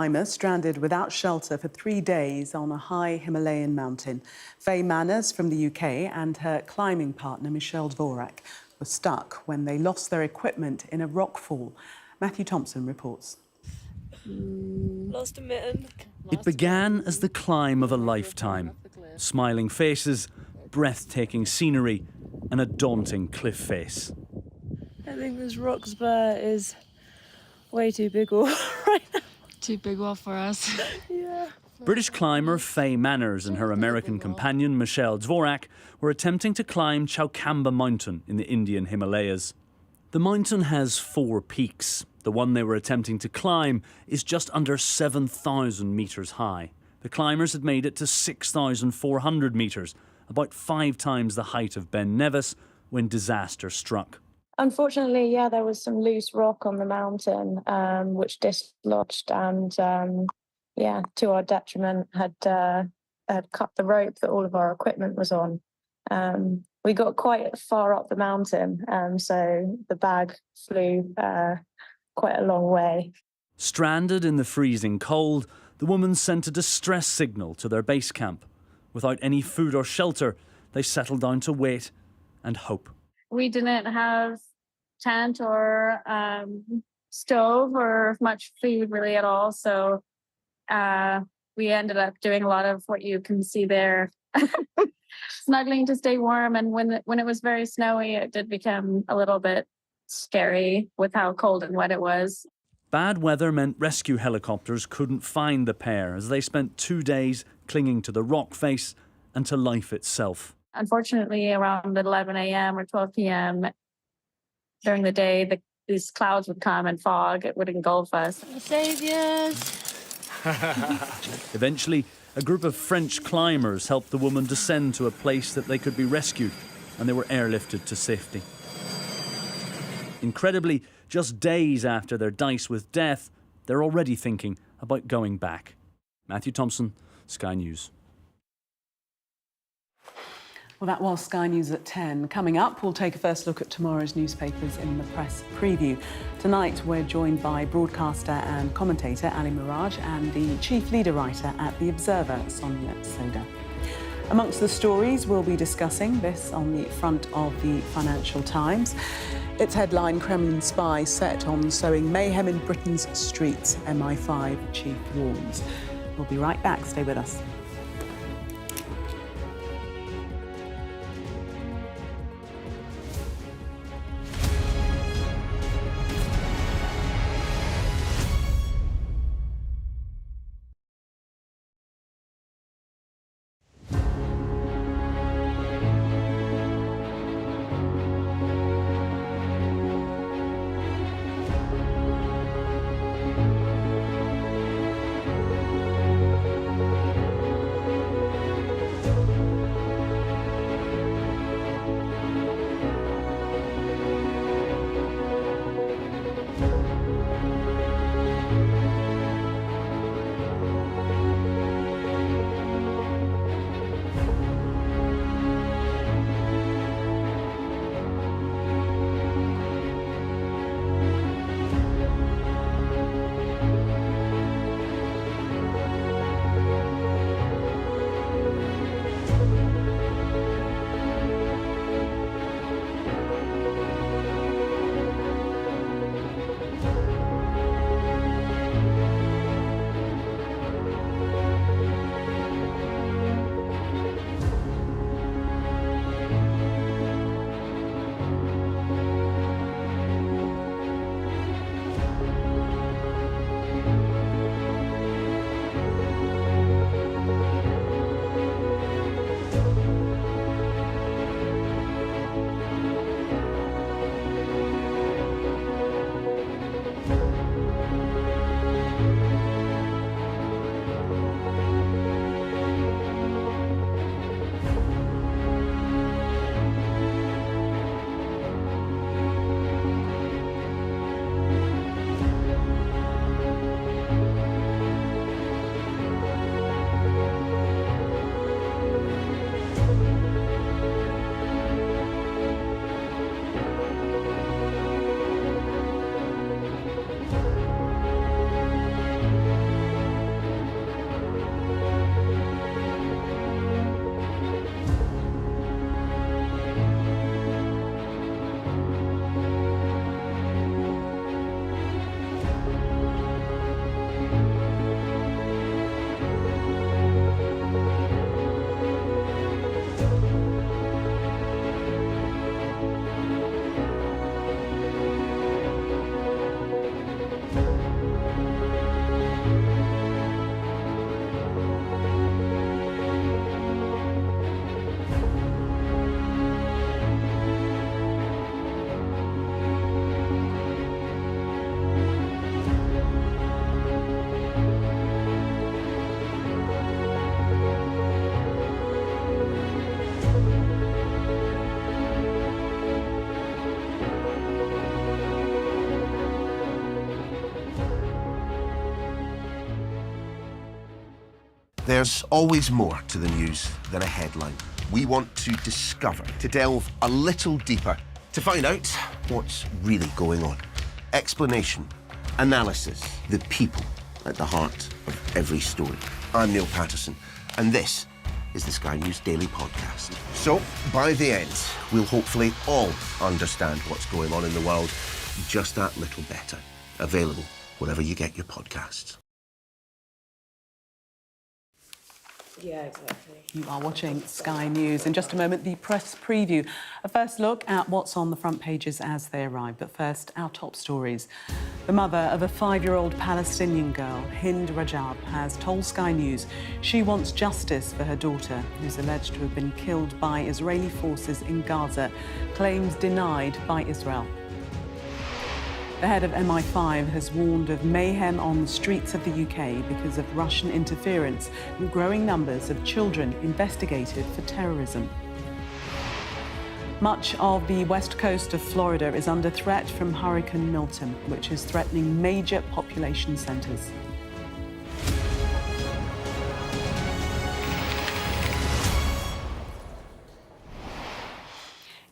Climber stranded without shelter for 3 days on a high Himalayan mountain. Faye Manners from the UK and her climbing partner Michelle Dvorak were stuck when they lost their equipment in a rockfall. Matthew Thompson reports. Lost a mitten. It began as the climb of a lifetime. Smiling faces, breathtaking scenery and a daunting cliff face. I think this rock spur is way too big right now. Too big for us. Yeah. British climber Faye Manners and her American companion Michelle Dvorak were attempting to climb Chowkamba Mountain in the Indian Himalayas. The mountain has 4 peaks. The one they were attempting to climb is just under 7,000 metres high. The climbers had made it to 6,400 metres, about 5 times the height of Ben Nevis, when disaster struck. Unfortunately, yeah, there was some loose rock on the mountain, which dislodged and, to our detriment, had cut the rope that all of our equipment was on. We got quite far up the mountain, so the bag flew quite a long way. Stranded in the freezing cold, the women sent a distress signal to their base camp. Without any food or shelter, they settled down to wait and hope. We didn't have tent or stove or much food really at all, so we ended up doing a lot of what you can see there. Snuggling to stay warm, and when it was very snowy, it did become a little bit scary with how cold and wet it was. Bad weather meant rescue helicopters couldn't find the pair as they spent 2 days clinging to the rock face and to life itself. Unfortunately, around 11 a.m. or 12 p.m. during the day, these clouds would come and fog. It would engulf us. Saviours! Eventually, a group of French climbers helped the woman descend to a place that they could be rescued, and they were airlifted to safety. Incredibly, just days after their dice with death, they're already thinking about going back. Matthew Thompson, Sky News. Well, that was Sky News at 10. Coming up, we'll take a first look at tomorrow's newspapers in the press preview. Tonight, we're joined by broadcaster and commentator Ali Miraj and the chief leader writer at The Observer, Sonia Soda. Amongst the stories we'll be discussing, this on the front of the Financial Times. Its headline, Kremlin spy set on sowing mayhem in Britain's streets, MI5 chief warns. We'll be right back. Stay with us. There's always more to the news than a headline. We want to discover, to delve a little deeper, to find out what's really going on. Explanation, analysis, the people at the heart of every story. I'm Neil Patterson, and this is the Sky News Daily Podcast. So, by the end, we'll hopefully all understand what's going on in the world just that little better. Available wherever you get your podcasts. Yeah, exactly. You are watching Sky News. In just a moment, the press preview. A first look at what's on the front pages as they arrive. But first, our top stories. The mother of a 5-year-old Palestinian girl, Hind Rajab, has told Sky News she wants justice for her daughter, who's alleged to have been killed by Israeli forces in Gaza, claims denied by Israel. The head of MI5 has warned of mayhem on the streets of the UK because of Russian interference and growing numbers of children investigated for terrorism. Much of the west coast of Florida is under threat from Hurricane Milton, which is threatening major population centres.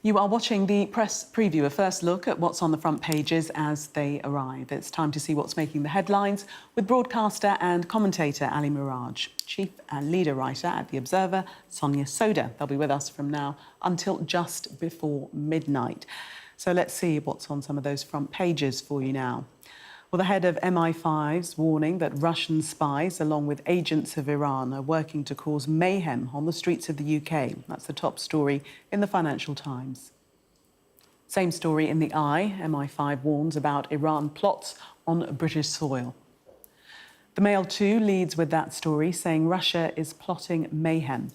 You are watching the press preview, a first look at what's on the front pages as they arrive. It's time to see what's making the headlines with broadcaster and commentator Ali Miraj, chief and leader writer at The Observer, Sonia Soda. They'll be with us from now until just before midnight. So let's see what's on some of those front pages for you now. Well, the head of MI5's warning that Russian spies, along with agents of Iran, are working to cause mayhem on the streets of the UK. That's the top story in the Financial Times. Same story in the Eye. MI5 warns about Iran plots on British soil. The Mail too leads with that story, saying Russia is plotting mayhem.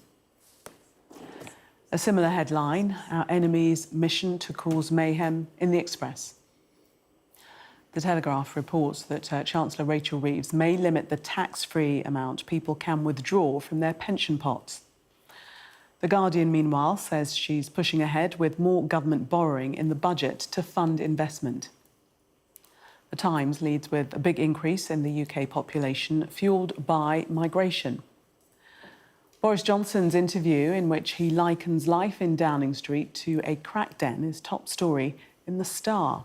A similar headline, our enemy's mission to cause mayhem, in the Express. The Telegraph reports that Chancellor Rachel Reeves may limit the tax-free amount people can withdraw from their pension pots. The Guardian, meanwhile, says she's pushing ahead with more government borrowing in the budget to fund investment. The Times leads with a big increase in the UK population, fuelled by migration. Boris Johnson's interview, in which he likens life in Downing Street to a crack den, is top story in The Star.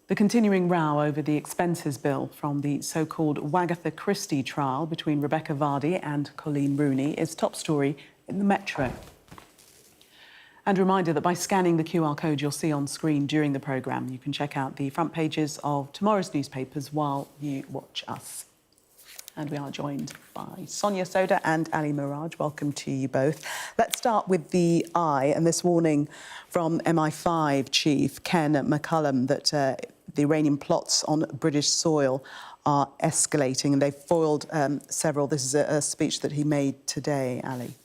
The continuing row over the expenses bill from the so-called Wagatha Christie trial between Rebecca Vardy and Colleen Rooney is top story in the Metro. And a reminder that by scanning the QR code you'll see on screen during the programme, you can check out the front pages of tomorrow's newspapers while you watch us. And we are joined by Sonia Soda and Ali Miraj. Welcome to you both. Let's start with the Eye and this warning from MI5 chief Ken McCullum that the Iranian plots on British soil are escalating, and they've foiled several. This is a speech that he made today, Ali.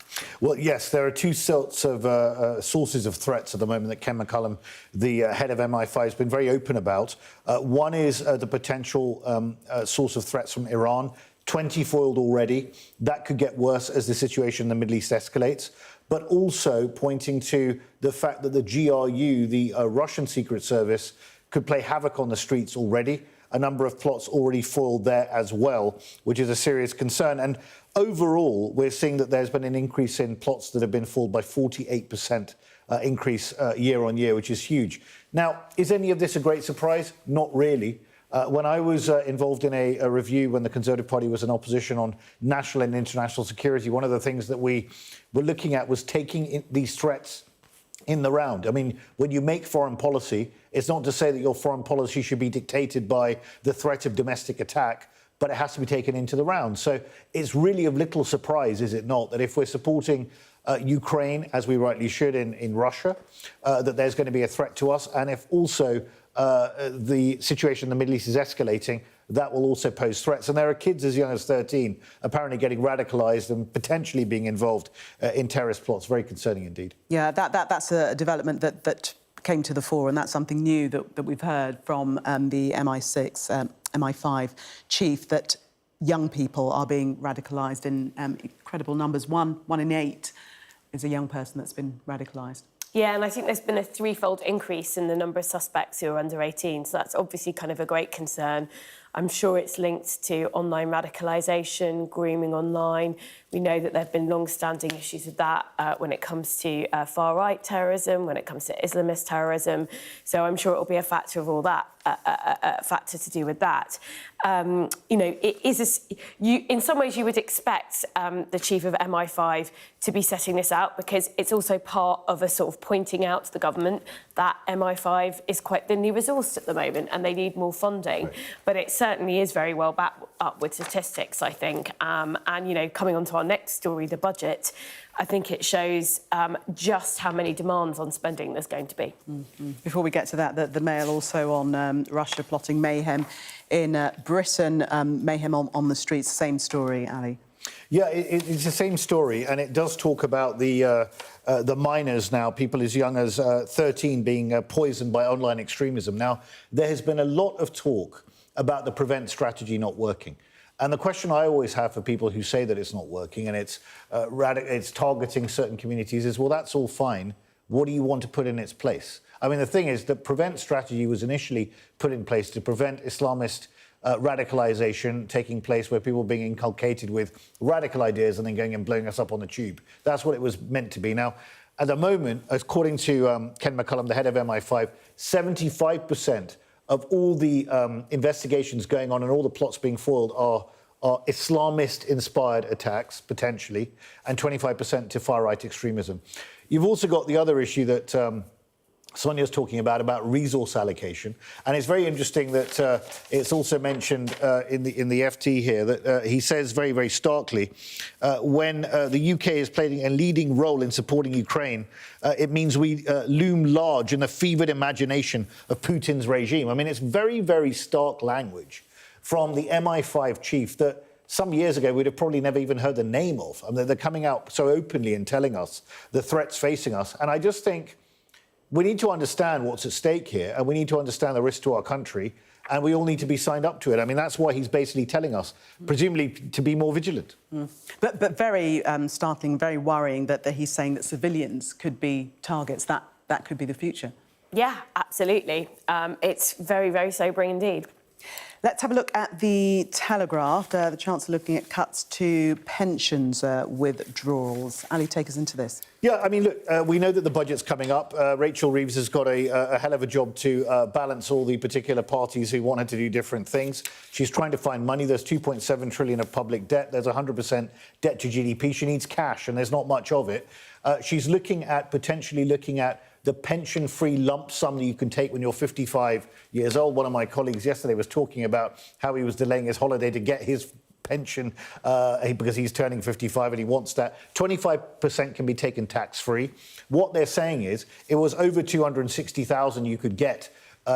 Well, yes, there are two sorts of sources of threats at the moment that Ken McCullum, the head of MI5, has been very open about. One is the potential source of threats from Iran. 20 foiled already. That could get worse as the situation in the Middle East escalates. But also pointing to the fact that the GRU, the Russian Secret Service, could play havoc on the streets already. A number of plots already foiled there as well, which is a serious concern. And overall, we're seeing that there's been an increase in plots that have been foiled by 48% increase year on year, which is huge. Now, is any of this a great surprise? Not really. When I was involved in a review when the Conservative Party was in opposition on national and international security, one of the things that we were looking at was taking these threats in the round. I mean, when you make foreign policy, it's not to say that your foreign policy should be dictated by the threat of domestic attack, but it has to be taken into the round. So it's really of little surprise, is it not, that if we're supporting Ukraine, as we rightly should in Russia, that there's going to be a threat to us, and if also the situation in the Middle East is escalating, that will also pose threats. And there are kids as young as 13 apparently getting radicalised and potentially being involved in terrorist plots. Very concerning indeed. Yeah, that's a development that came to the fore, and that's something new that we've heard from the MI5 chief, that young people are being radicalised in incredible numbers. One in 8 is a young person that's been radicalised. Yeah, and I think there's been a threefold increase in the number of suspects who are under 18, so that's obviously kind of a great concern. I'm sure it's linked to online radicalisation, grooming online. We know that there have been long-standing issues with that when it comes to far-right terrorism, when it comes to Islamist terrorism. So I'm sure it will be a factor of all that, a factor to do with that. You know, it is in some ways you would expect the chief of MI5 to be setting this out, because it's also part of a sort of pointing out to the government that MI5 is quite thinly resourced at the moment and they need more funding. Right. But it certainly is very well backed up with statistics, I think. And, you know, coming on to our next story, the budget, I think it shows just how many demands on spending there's going to be. Mm-hmm. Before we get to that, the Mail also on Russia plotting mayhem in Britain, mayhem on the streets. Same story, Ali. Yeah, it's the same story, and it does talk about the minors now, people as young as 13 being poisoned by online extremism. Now, there has been a lot of talk about the PREVENT strategy not working. And the question I always have for people who say that it's not working and it's targeting certain communities is, well, that's all fine. What do you want to put in its place? I mean, the thing is that PREVENT strategy was initially put in place to prevent Islamist radicalisation taking place, where people are being inculcated with radical ideas and then going and blowing us up on the tube. That's what it was meant to be. Now, at the moment, according to Ken McCullum, the head of MI5, 75% of all the investigations going on and all the plots being foiled are Islamist-inspired attacks, potentially, and 25% to far-right extremism. You've also got the other issue that Sonia's talking about resource allocation, and it's very interesting that it's also mentioned in the FT here that he says very, very starkly, when the UK is playing a leading role in supporting Ukraine, it means we loom large in the fevered imagination of Putin's regime. I mean, it's very, very stark language from the MI5 chief that some years ago we'd have probably never even heard the name of. I mean, they're coming out so openly and telling us the threats facing us, and I just think we need to understand what's at stake here, and we need to understand the risk to our country, and we all need to be signed up to it. I mean, that's why he's basically telling us, presumably, to be more vigilant. Mm. But very startling, very worrying that he's saying that civilians could be targets. That could be the future. Yeah, absolutely. It's very, very sobering indeed. Let's have a look at the Telegraph. The Chancellor looking at cuts to pensions withdrawals. Ali, take us into this. Yeah, I mean, look, we know that the budget's coming up. Rachel Reeves has got a hell of a job to balance all the particular parties who want her to do different things. She's trying to find money. There's 2.7 trillion of public debt. There's 100% debt to GDP. She needs cash, and there's not much of it. She's potentially looking at the pension-free lump sum that you can take when you're 55 years old. One of my colleagues yesterday was talking about how he was delaying his holiday to get his pension because he's turning 55 and he wants that. 25% can be taken tax-free. What they're saying is it was over 260,000 you could get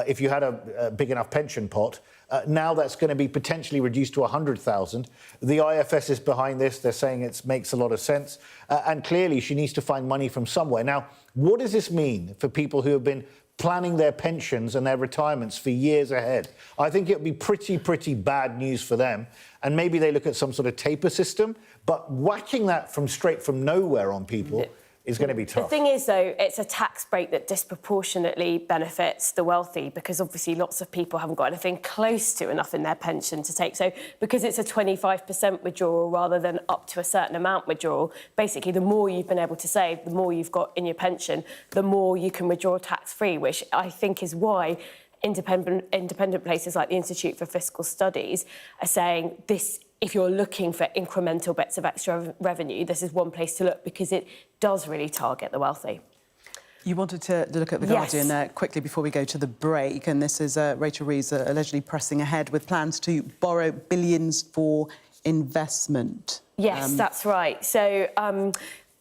if you had a big enough pension pot. Now that's going to be potentially reduced to 100,000. The IFS is behind this. They're saying it makes a lot of sense. And clearly, she needs to find money from somewhere. Now, what does this mean for people who have been planning their pensions and their retirements for years ahead? I think it would be pretty bad news for them. And maybe they look at some sort of taper system. But whacking that straight from nowhere on people is going to be tough. The thing is, though, it's a tax break that disproportionately benefits the wealthy, because obviously lots of people haven't got anything close to enough in their pension to take. So because it's a 25% withdrawal rather than up to a certain amount withdrawal, basically the more you've been able to save, the more you've got in your pension, the more you can withdraw tax-free, which I think is why independent places like the Institute for Fiscal Studies are saying this. If you're looking for incremental bits of extra revenue, this is one place to look, because it does really target the wealthy. You wanted to look at The Guardian quickly before we go to the break, and this is Rachel Reeves allegedly pressing ahead with plans to borrow billions for investment. Yes, that's right. So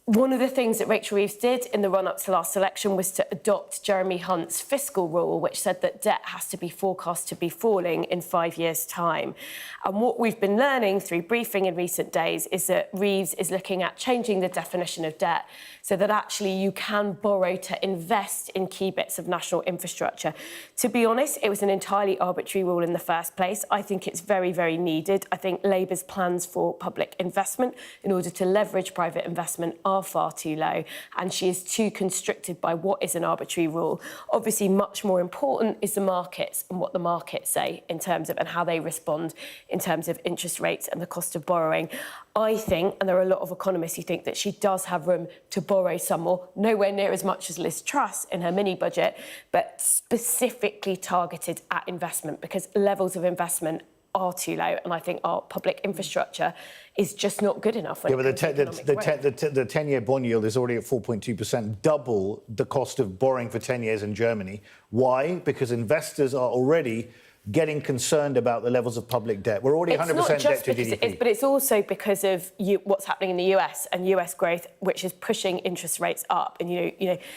one of the things that Rachel Reeves did in the run-up to last election was to adopt Jeremy Hunt's fiscal rule, which said that debt has to be forecast to be falling in 5 years' time. And what we've been learning through briefing in recent days is that Reeves is looking at changing the definition of debt so that actually you can borrow to invest in key bits of national infrastructure. To be honest, it was an entirely arbitrary rule in the first place. I think it's very, very needed. I think Labour's plans for public investment in order to leverage private investment are are far too low, and she is too constricted by what is an arbitrary rule. Obviously, much more important is the markets and what the markets say in terms of and how they respond in terms of interest rates and the cost of borrowing. I think, and there are a lot of economists who think that she does have room to borrow some more, nowhere near as much as Liz Truss in her mini budget, but specifically targeted at investment, because levels of investment are too low, and I think our public infrastructure is just not good enough. Yeah, but the 10-year bond yield is already at 4.2%, double the cost of borrowing for 10 years in Germany. Why? Because investors are already getting concerned about the levels of public debt. We're already 100% debt to GDP. But it's also because of what's happening in the US and US growth, which is pushing interest rates up. And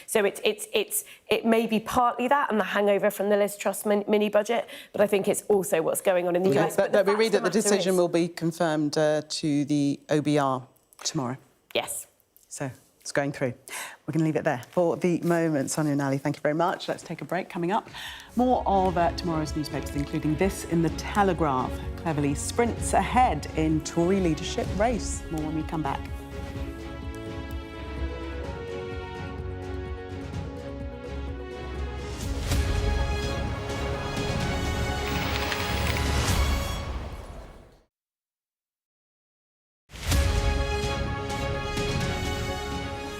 so it may be partly that and the hangover from the Liz Truss mini budget, but I think it's also what's going on in the US. But we read that the decision will be confirmed to the OBR tomorrow. Yes. So it's going through. We're going to leave it there for the moment. Sonia and Ali, thank you very much. Let's take a break. Coming up, more of tomorrow's newspapers, including this in the Telegraph. Cleverly sprints ahead in Tory leadership race. More when we come back.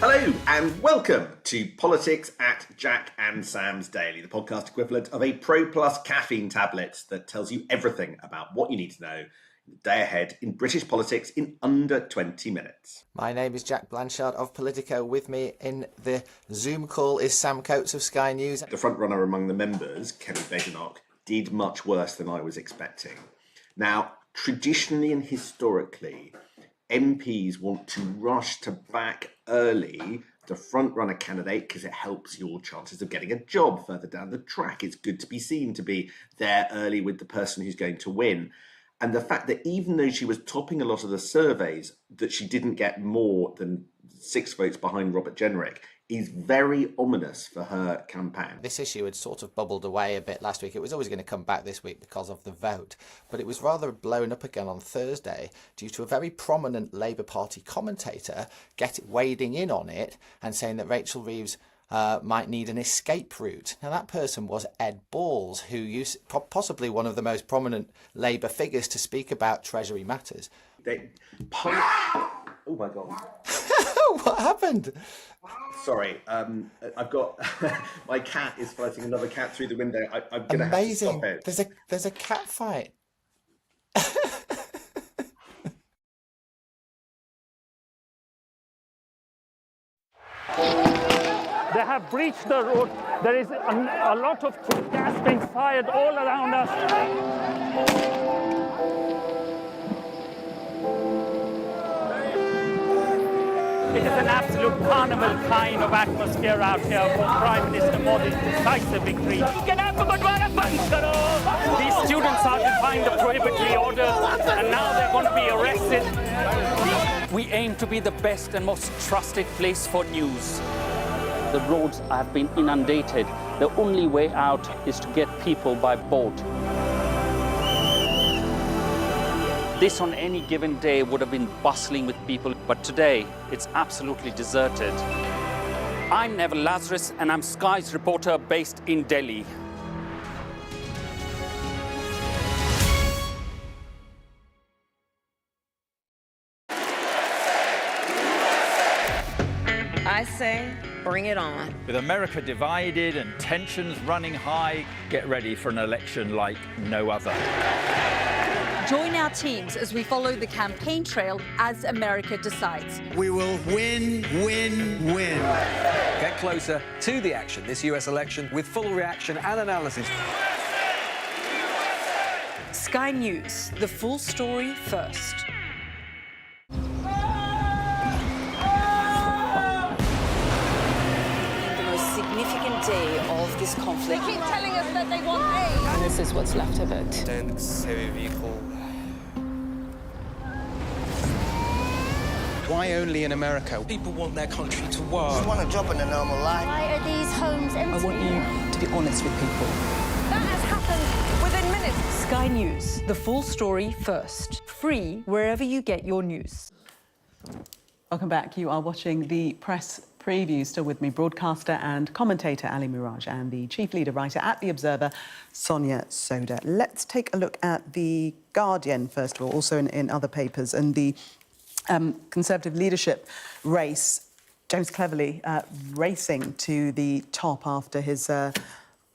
Hello and welcome to Politics at Jack and Sam's Daily, the podcast equivalent of a Pro Plus caffeine tablet that tells you everything about what you need to know in the day ahead in British politics in under 20 minutes. My name is Jack Blanchard of Politico. With me in the Zoom call is Sam Coates of Sky News. The front runner among the members, Kenny Badenoch, did much worse than I was expecting. Now, traditionally and historically, MPs want to rush to back early the front-runner candidate because it helps your chances of getting a job further down the track. It's good to be seen to be there early with the person who's going to win. And the fact that even though she was topping a lot of the surveys, that she didn't get more than 6 votes behind Robert Jenrick is very ominous for her campaign. This issue had sort of bubbled away a bit last week. It was always going to come back this week because of the vote, but it was rather blown up again on Thursday due to a very prominent Labour Party commentator wading in on it and saying that Rachel Reeves might need an escape route. Now, that person was Ed Balls, who used possibly one of the most prominent Labour figures to speak about Treasury matters. Oh my God. What happened? Sorry, I've got my cat is fighting another cat through the window. I'm going to have to stop it. There's a cat fight. They have breached the road. There is a lot of gas being fired all around us. It is an absolute carnival kind of atmosphere out here for Prime Minister Modi's decisive victory. These students are defying the prohibitory order, and now they're going to be arrested. We aim to be the best and most trusted place for news. The roads have been inundated. The only way out is to get people by boat. This on any given day would have been bustling with people, but today it's absolutely deserted. I'm Neville Lazarus, and I'm Sky's reporter based in Delhi. I say, bring it on. With America divided and tensions running high, get ready for an election like no other. Join our teams as we follow the campaign trail as America decides. We will win, win, win. Get closer to the action this US election with full reaction and analysis. Sky News, the full story first. The most significant day of this conflict. They keep telling us that they want aid. And this is what's left of it. Tanks, heavy vehicle. Why only in America? People want their country to work. You want a job in a normal life. Why are these homes empty? I want you to be honest with people. That has happened within minutes. Sky News, the full story first. Free wherever you get your news. Welcome back. You are watching the press preview. Still with me, broadcaster and commentator Ali Miraj and the chief leader writer at The Observer, Sonia Soda. Let's take a look at The Guardian, first of all, also in other papers, and the Conservative leadership race. James Cleverly racing to the top after his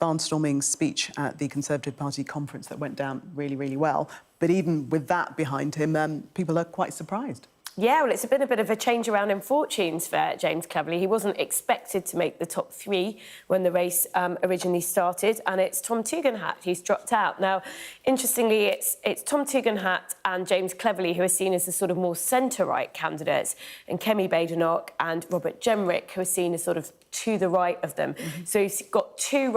barnstorming speech at the Conservative Party conference that went down really, really well. But even with that behind him, people are quite surprised. Yeah, well, it's been a bit of a change around in fortunes for James Cleverly. He wasn't expected to make the top 3 when the race originally started, and it's Tom Tugendhat who's dropped out. Now, interestingly, it's Tom Tugendhat and James Cleverly who are seen as the sort of more centre-right candidates, and Kemi Badenoch and Robert Jenrick who are seen as sort of to the right of them. So he's got 2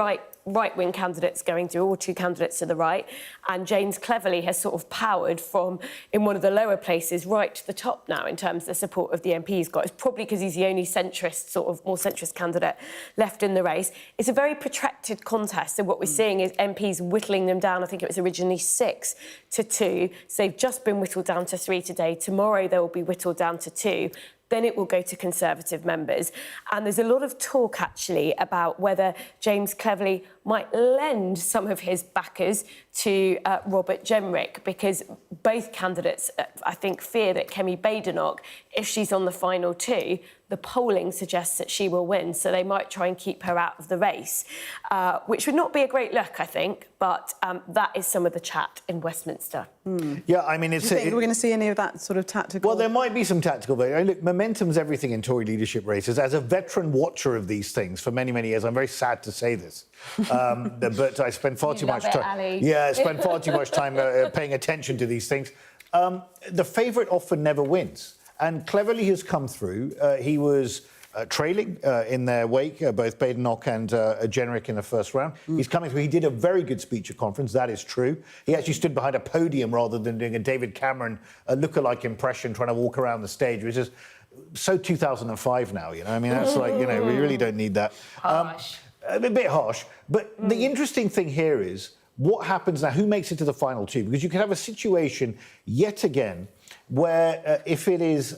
right-wing candidates going through, or 2 candidates to the right, and James Cleverly has sort of powered from, in one of the lower places, right to the top now in terms of the support of the MP he's got. It's probably because he's the only centrist, sort of more centrist candidate left in the race. It's a very protracted contest, so what we're seeing is MPs whittling them down. I think it was originally 6 to 2, so they've just been whittled down to 3 today. Tomorrow they will be whittled down to 2. Then it will go to Conservative members. And there's a lot of talk, actually, about whether James Cleverly might lend some of his backers to Robert Jenrick, because both candidates, I think, fear that Kemi Badenoch, if she's on the final 2, the polling suggests that she will win, so they might try and keep her out of the race, which would not be a great look, I think, but that is some of the chat in Westminster. Yeah, I mean, it's... Do you think we're going to see any of that sort of tactical... Well, there might be some tactical, but look, momentum's everything in Tory leadership races. As a veteran watcher of these things for many, many years, I'm very sad to say this, but I spend far too much time... Yeah, I spend far too much time paying attention to these things. The favourite often never wins. And Cleverly has come through. He was trailing in their wake, both Badenoch and Jenrick in the first round. He's coming through. He did a very good speech at conference, that is true. He actually stood behind a podium rather than doing a David Cameron lookalike impression, trying to walk around the stage, which is so 2005 now, you know? I mean, that's like, you know, we really don't need that. Harsh. A bit harsh. But the interesting thing here is what happens now, who makes it to the final 2? Because you can have a situation yet again where if it is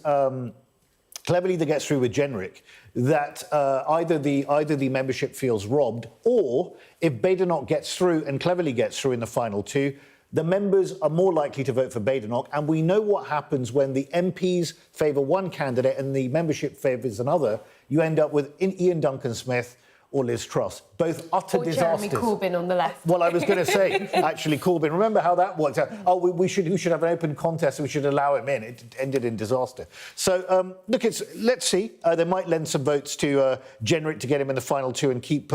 Cleverly that gets through with Jenrick, that either the membership feels robbed, or if Badenoch gets through and Cleverly gets through in the final 2, the members are more likely to vote for Badenoch. And we know what happens when the MPs favour one candidate and the membership favours another. You end up with Ian Duncan-Smith or Liz Truss, both utter disasters. Jeremy Corbyn on the left. Well, I was going to say, actually, Corbyn. Remember how that worked out? Oh, we should have an open contest. We should allow him in. It ended in disaster. So, look, let's see. They might lend some votes to Jenrick to get him in the final 2 and keep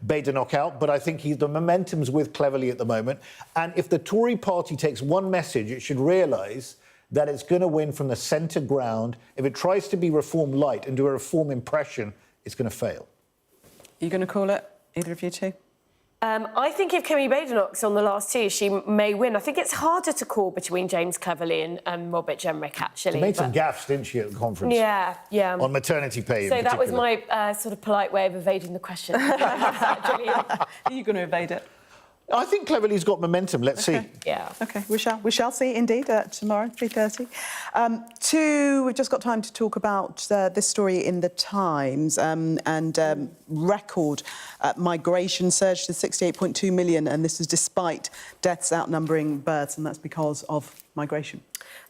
Badenoch out. But I think the momentum's with Cleverly at the moment. And if the Tory party takes one message, it should realise that it's going to win from the centre ground. If it tries to be reform light and do a reform impression, it's going to fail. Are you going to call it, either of you two? I think if Kemi Badenoch's on the last 2, she may win. I think it's harder to call between James Cleverly and Robert Jenrick, actually. She made some gaffes, didn't she, at the conference? Yeah. On maternity pay, so that was my sort of polite way of evading the question. Are you going to evade it? I think Cleverly's got momentum. Let's see. Yeah. OK, we shall see, indeed, tomorrow, 3:30. We've just got time to talk about this story in The Times and record migration surged to 68.2 million, and this is despite deaths outnumbering births, and that's because of migration.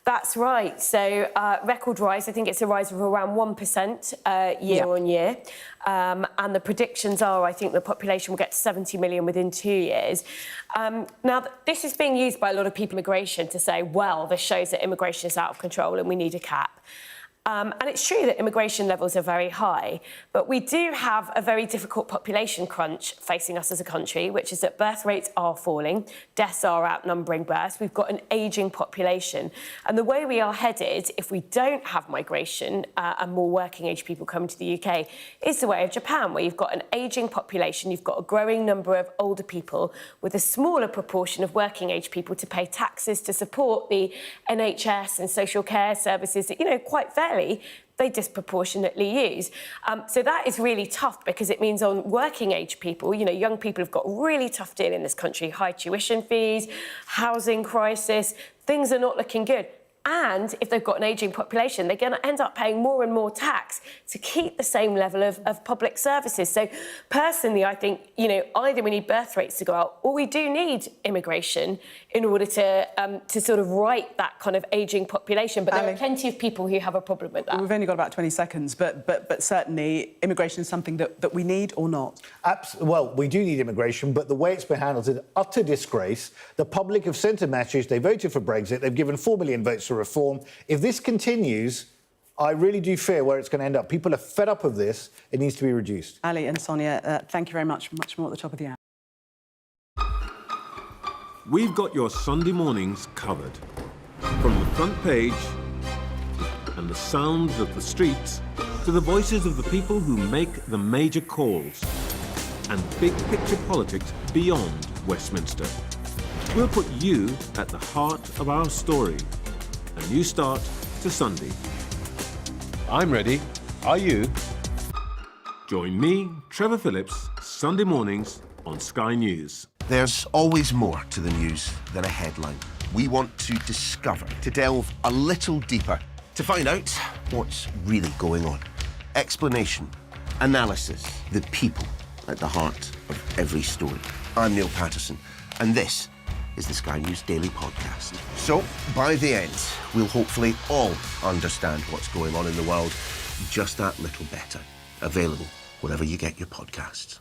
That's right. So record rise, I think it's a rise of around 1% year on year. And the predictions are, I think the population will get to 70 million within 2 years. Now, this is being used by a lot of people in immigration to say, well, this shows that immigration is out of control and we need a cap. And it's true that immigration levels are very high, but we do have a very difficult population crunch facing us as a country, which is that birth rates are falling, deaths are outnumbering births, we've got an ageing population. And the way we are headed, if we don't have migration and more working age people coming to the UK, is the way of Japan, where you've got an ageing population, you've got a growing number of older people with a smaller proportion of working age people to pay taxes to support the NHS and social care services that, you know, quite fairly they disproportionately use. So that is really tough because it means on working age people, you know, young people have got a really tough deal in this country, high tuition fees, housing crisis, things are not looking good. And if they've got an ageing population, they're going to end up paying more and more tax to keep the same level of public services. So personally, I think, either we need birth rates to go out or we do need immigration in order to sort of right that kind of ageing population. But there are plenty of people who have a problem with that. We've only got about 20 seconds, but certainly immigration is something that we need or not? Well, we do need immigration, but the way it's been handled is an utter disgrace. The public have sent a message. They voted for Brexit. They've given 4 million votes for reform. If this continues, I really do fear where it's going to end up. People are fed up of this. It needs to be reduced. Ali and Sonia, thank you very much. Much more at the top of the hour. We've got your Sunday mornings covered. From the front page and the sounds of the streets to the voices of the people who make the major calls and big picture politics beyond Westminster. We'll put you at the heart of our story. A new start to Sunday. I'm ready. Are you? Join me, Trevor Phillips, Sunday mornings on Sky News. There's always more to the news than a headline. We want to discover, to delve a little deeper, to find out what's really going on. Explanation, analysis, the people at the heart of every story. I'm Neil Patterson, and this is the Sky News Daily Podcast. So, by the end, we'll hopefully all understand what's going on in the world just that little better. Available wherever you get your podcasts.